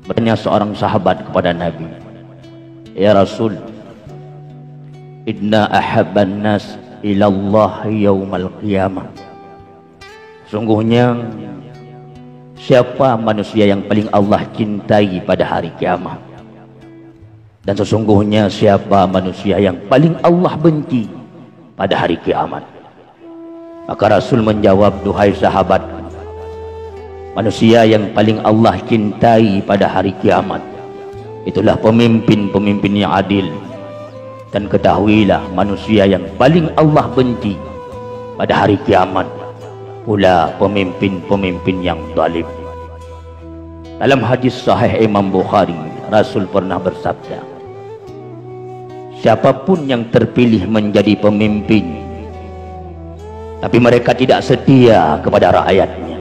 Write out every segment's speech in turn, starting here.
Bertanya seorang sahabat kepada Nabi, "Ya Rasul, inna ahabban nas ilallah yaumal qiyamah." Sungguhnya siapa manusia yang paling Allah cintai pada hari kiamat? Dan sesungguhnya siapa manusia yang paling Allah benci pada hari kiamat? Maka Rasul menjawab, "Duhai sahabat, manusia yang paling Allah cintai pada hari kiamat itulah pemimpin-pemimpin yang adil. Dan ketahuilah, manusia yang paling Allah benci pada hari kiamat pula pemimpin-pemimpin yang zalim." Dalam hadis sahih Imam Bukhari, Rasul pernah bersabda, siapapun yang terpilih menjadi pemimpin tapi mereka tidak setia kepada rakyatnya,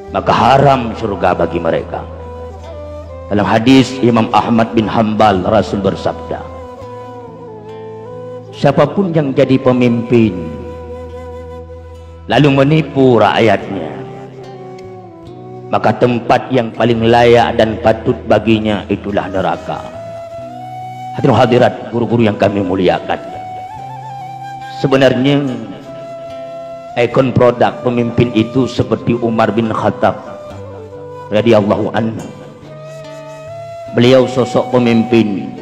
maka haram surga bagi mereka. Dalam hadis Imam Ahmad bin Hanbal, Rasul bersabda, siapapun yang jadi pemimpin lalu menipu rakyatnya, maka tempat yang paling layak dan patut baginya itulah neraka. Hadirin hadirat, guru-guru yang kami muliakan, sebenarnya ikon produk pemimpin itu seperti Umar bin Khattab radhiyallahu anhu. Beliau sosok pemimpin,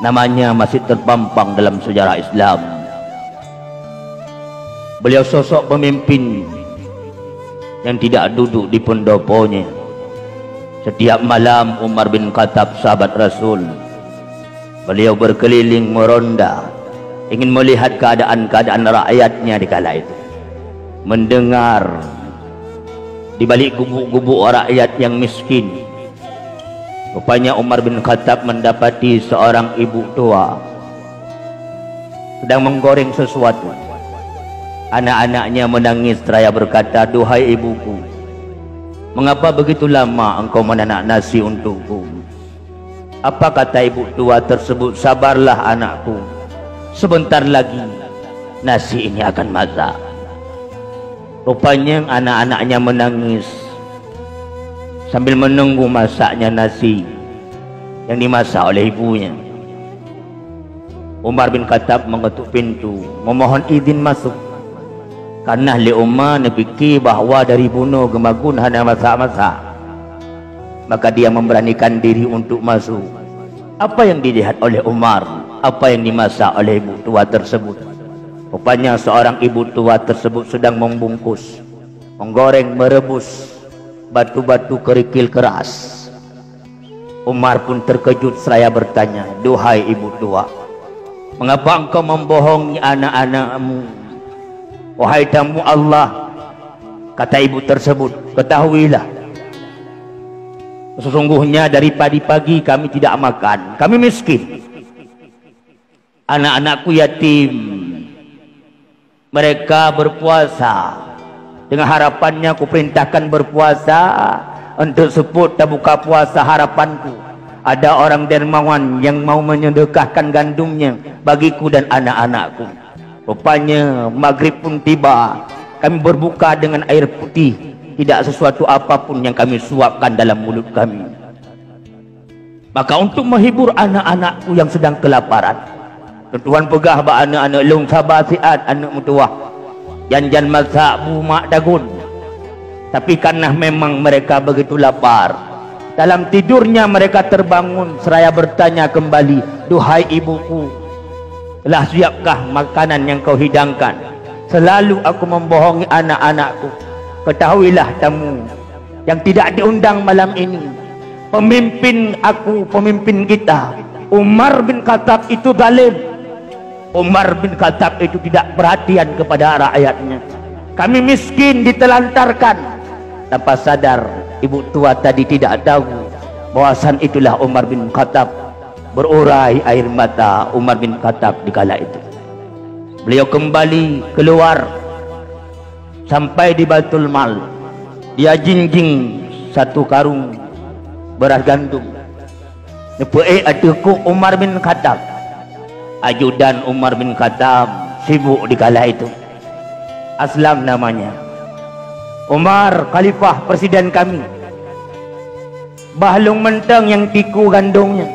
namanya masih terpampang dalam sejarah Islam. Beliau sosok pemimpin yang tidak duduk di pendoponya. Setiap malam Umar bin Khattab, sahabat Rasul, beliau berkeliling meronda, ingin melihat keadaan-keadaan rakyatnya di kala itu, mendengar di balik gubuk-gubuk rakyat yang miskin. Rupanya Umar bin Khattab mendapati seorang ibu tua sedang menggoreng sesuatu. Anak-anaknya menangis seraya berkata, "Duhai ibuku, mengapa begitu lama engkau menanak nasi untukku?" Apa kata ibu tua tersebut? "Sabarlah anakku, sebentar lagi nasi ini akan masak." Rupanya anak-anaknya menangis sambil menunggu masaknya nasi yang dimasak oleh ibunya. Umar bin Khattab mengetuk pintu, memohon izin masuk. Karena li Umar fikir bahawa dari bunuh gemagun hana masak-masak, maka dia memberanikan diri untuk masuk. Apa yang dilihat oleh Umar? Apa yang dimasak oleh ibu tua tersebut? Rupanya seorang ibu tua tersebut sedang membungkus, menggoreng, merebus batu-batu kerikil keras. Umar pun terkejut seraya bertanya, "Duhai ibu tua, mengapa engkau membohongi anak-anakmu?" "Wahai tamu Allah," kata ibu tersebut, "ketahuilah, sesungguhnya dari pagi-pagi kami tidak makan, kami miskin. Anak-anakku yatim, mereka berpuasa. Dengan harapannya aku perintahkan berpuasa untuk sebut dan buka puasa harapanku. Ada orang dermawan yang mau menyedekahkan gandumnya bagiku dan anak-anakku." Rupanya maghrib pun tiba, kami berbuka dengan air putih, tidak sesuatu apapun yang kami suapkan dalam mulut kami. Maka untuk menghibur anak-anakku yang sedang kelaparan, Tuhan pegah ba anak-anak long sabasiat, anak mutuah janjan masak bu mak dagun. Tapi karena memang mereka begitu lapar, dalam tidurnya mereka terbangun seraya bertanya kembali, "Duhai ibuku, telah siapkah makanan yang kau hidangkan? Selalu aku membohongi anak-anakku. Ketahuilah tamu yang tidak diundang malam ini, pemimpin aku, pemimpin kita, Umar bin Khattab itu zalim. Umar bin Khattab itu tidak perhatian kepada rakyatnya. Kami miskin ditelantarkan." Tanpa sadar ibu tua tadi tidak tahu bahasan itulah Umar bin Khattab. Berurai air mata Umar bin Khattab di kala itu. Beliau kembali keluar sampai di Baitul Mal. Dia jinjing satu karung beras gandum. Nepue atuku Umar bin Khattab. Ajudan Umar bin Khattab sibuk di kala itu. Aslam namanya. Umar, khalifah presiden kami. bahlung menteng yang tiku gandungnya.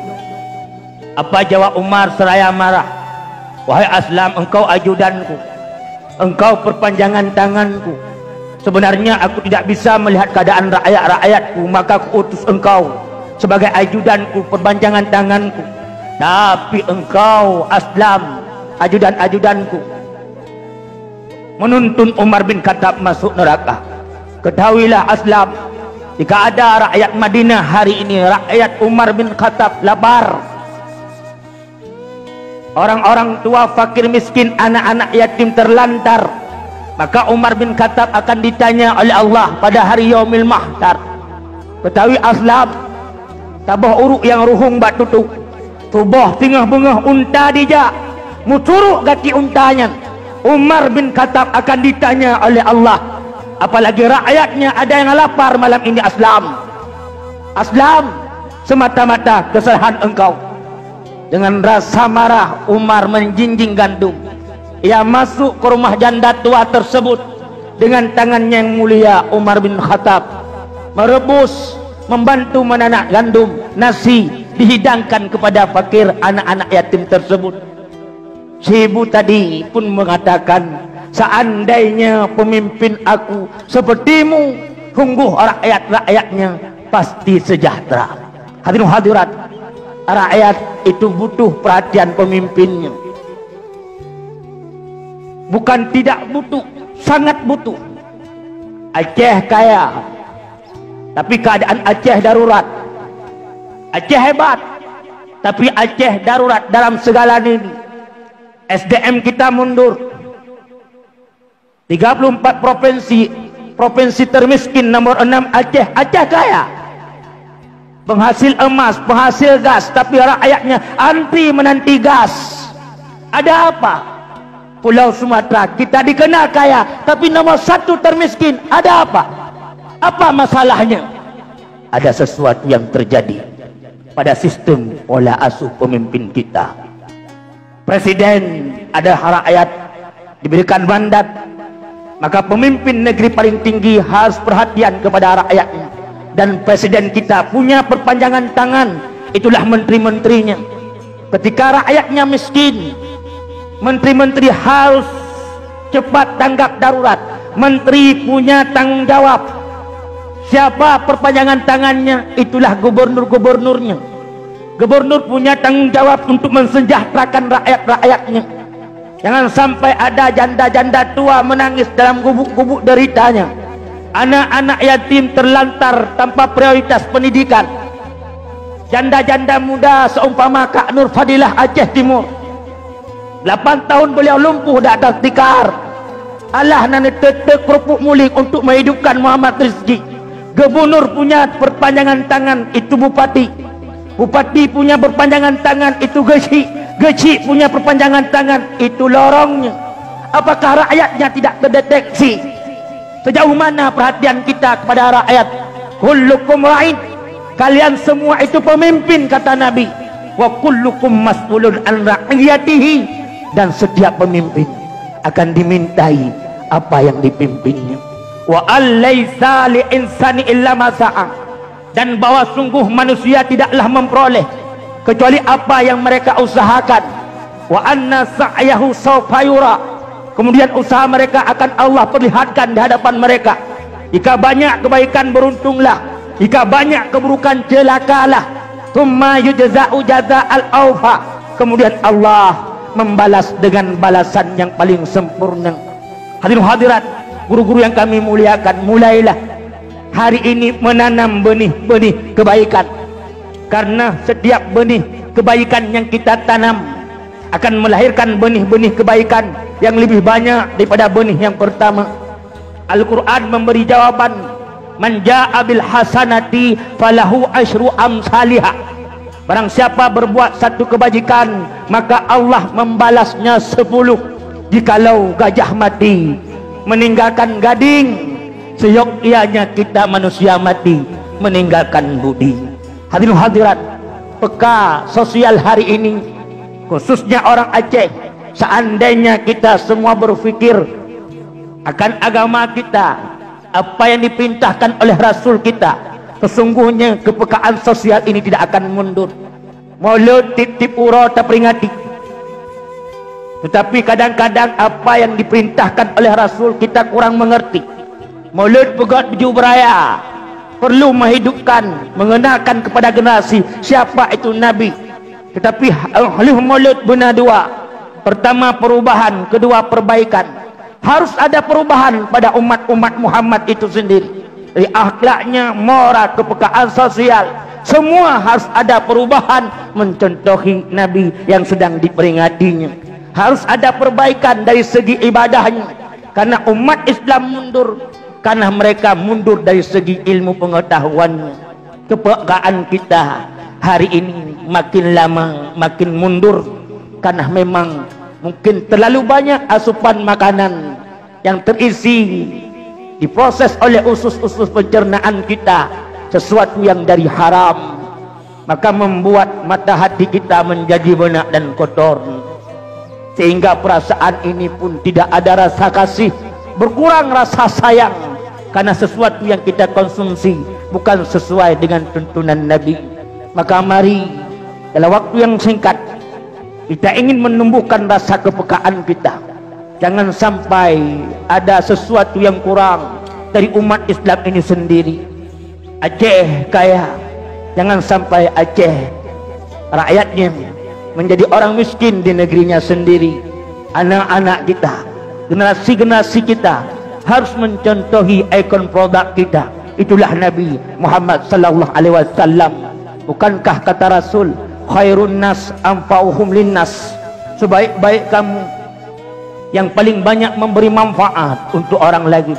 Apa jawab Umar seraya marah? Wahai Aslam, engkau ajudanku, engkau perpanjangan tanganku. Sebenarnya aku tidak bisa melihat keadaan rakyat-rakyatku, maka aku utus engkau sebagai ajudanku, perpanjangan tanganku. Tapi engkau Aslam, ajudan-ajudanku, menuntun Umar bin Khattab masuk neraka. Ketahuilah Aslam, jika ada rakyat Madinah hari ini, rakyat Umar bin Khattab lapar, orang-orang tua fakir miskin, anak-anak yatim terlantar, maka Umar bin Khattab akan ditanya oleh Allah pada hari yaumil mahsyar. Ketahui Aslam, tabah uruk yang ruhung batutuk, tubuh tingah bengah unta dijak, muturuk gati untanya. Umar bin Khattab akan ditanya oleh Allah, apalagi rakyatnya ada yang lapar malam ini. Aslam, Aslam, semata-mata kesalahan engkau. Dengan rasa marah Umar menjinjing gandum. Ia masuk ke rumah janda tua tersebut. Dengan tangannya yang mulia Umar bin Khattab merebus, membantu menanak gandum, nasi dihidangkan kepada fakir anak-anak yatim tersebut. Si ibu tadi pun mengatakan, seandainya pemimpin aku sepertimu, sungguh rakyat-rakyatnya pasti sejahtera. Hadirin hadirat, rakyat itu butuh perhatian pemimpinnya. Bukan tidak butuh, sangat butuh. Aceh kaya, tapi keadaan Aceh darurat. Aceh hebat, tapi Aceh darurat dalam segala ini. SDM kita mundur. 34 provinsi, provinsi termiskin nomor 6 Aceh. Aceh kaya, penghasil emas, penghasil gas, tapi rakyatnya anti menanti gas. Ada apa? Pulau Sumatera kita dikenal kaya, tapi nomor 1 termiskin. Ada apa? Apa masalahnya? Ada sesuatu yang terjadi pada sistem pola asuh pemimpin kita. Presiden adalah rakyat, diberikan mandat, maka pemimpin negeri paling tinggi harus perhatian kepada rakyatnya. Dan presiden kita punya perpanjangan tangan, itulah menteri-menterinya. Ketika rakyatnya miskin, menteri-menteri harus cepat tanggap darurat. Menteri punya tanggung jawab. Siapa perpanjangan tangannya? Itulah gubernur-gubernurnya. Gubernur punya tanggung jawab untuk mensejahterakan rakyat-rakyatnya. Jangan sampai ada janda-janda tua menangis dalam gubuk-gubuk deritanya. Anak-anak yatim terlantar tanpa prioritas pendidikan. Janda-janda muda seumpama Kak Nur Fadilah Aceh Timur, 8 tahun beliau lumpuh dak ada tikar. Allah nane tetek kerupuk mulik untuk menghidupkan Muhammad Rizki. Gubernur punya perpanjangan tangan, itu bupati. Bupati punya perpanjangan tangan, itu geci. Geci punya perpanjangan tangan, itu lorongnya. Apakah rakyatnya tidak terdeteksi? Sejauh mana perhatian kita kepada rakyat? Kullukum ra'in, kalian semua itu pemimpin, kata Nabi. Wa kullukum mas'ulun an ra'iyatihi, dan setiap pemimpin akan dimintai apa yang dipimpinnya. Wa allaysa li insani illa ma sa'a, dan bahwa sungguh manusia tidaklah memperoleh kecuali apa yang mereka usahakan. Wa anna sa'yahu sawfa yura, kemudian usaha mereka akan Allah perlihatkan di hadapan mereka. Jika banyak kebaikan beruntunglah, jika banyak keburukan celakalah. Tsumma yujza'u jaza'al awfa, kemudian Allah membalas dengan balasan yang paling sempurna. Hadirin hadirat, guru-guru yang kami muliakan, mulailah hari ini menanam benih-benih kebaikan. Karena setiap benih kebaikan yang kita tanam akan melahirkan benih-benih kebaikan yang lebih banyak daripada benih yang pertama. Al-Quran memberi jawaban, man ja'a bil hasanati falahu asyru amsalihha. Barang siapa berbuat satu kebajikan, maka Allah membalasnya 10. Jikalau gajah mati meninggalkan gading, seyogyanya kita manusia mati meninggalkan budi. Hadirin hadirat, peka sosial hari ini, khususnya orang Aceh, seandainya kita semua berfikir akan agama kita, apa yang diperintahkan oleh Rasul kita, sesungguhnya kepekaan sosial ini tidak akan mundur. Maulud tip-tip ura tak peringati, tetapi kadang-kadang apa yang diperintahkan oleh Rasul kita kurang mengerti. Maulud pegat baju beraya perlu menghidupkan, mengenalkan kepada generasi siapa itu Nabi. Tetapi oleh Maulud benar dua: pertama perubahan, kedua perbaikan. Harus ada perubahan pada umat-umat Muhammad itu sendiri, dari akhlaknya, moral, kepekaan sosial, semua harus ada perubahan mencontohi Nabi yang sedang diperingatinya. Harus ada perbaikan dari segi ibadahnya, karena umat Islam mundur karena mereka mundur dari segi ilmu pengetahuannya. Kepekaan kita hari ini makin lama makin mundur karena memang mungkin terlalu banyak asupan makanan yang terisi diproses oleh usus-usus pencernaan kita, sesuatu yang dari haram, maka membuat mata hati kita menjadi benak dan kotor, sehingga perasaan ini pun tidak ada rasa kasih, berkurang rasa sayang karena sesuatu yang kita konsumsi bukan sesuai dengan tuntunan Nabi. Maka mari dalam waktu yang singkat kita ingin menumbuhkan rasa kepekaan kita. Jangan sampai ada sesuatu yang kurang dari umat Islam ini sendiri. Aceh kaya, jangan sampai Aceh rakyatnya menjadi orang miskin di negerinya sendiri. Anak-anak kita, generasi-generasi kita harus mencontohi ikon produk kita. Itulah Nabi Muhammad sallallahu alaihi wasallam. Bukankah kata Rasul, khairun nas anfa'uhum linnas, sebaik-baik kamu yang paling banyak memberi manfaat untuk orang lain.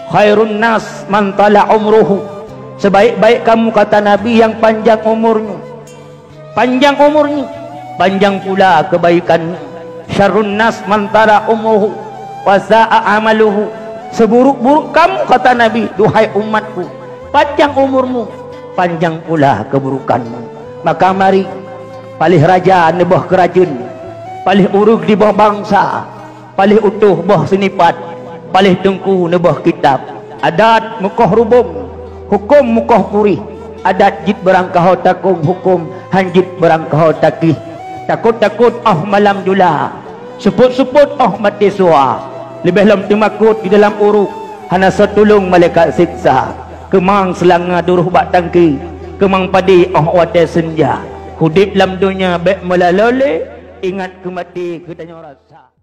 Khairun nas man tala umruhu, sebaik-baik kamu kata Nabi yang panjang umurnya. Panjang umurnya, panjang pula kebaikannya. Syarrun nas man tala umruhu wa sa'a amaluhu, seburuk-buruk kamu kata Nabi, duhai umatku, panjang umurmu, panjang pula keburukanmu. Maka mari palih raja di bawah kerajaan, palih urug di bawah bangsa, palih utuh bawah sinipat, palih tengku di bawah kitab. Adat mukoh rubung, hukum mukoh purih. Adat jit berangkau takum, hukum hanjit berangkau takih. Takut-takut malam jula, sebut-sebut mati suah. Lebih lam timakut di dalam uruk, hana setulung malaikat siksa. Kemang selanga duruh bak tangki, kemang padi wate senja. Hudip lam dunia baik melalole, ingat kemati ketanya rasa.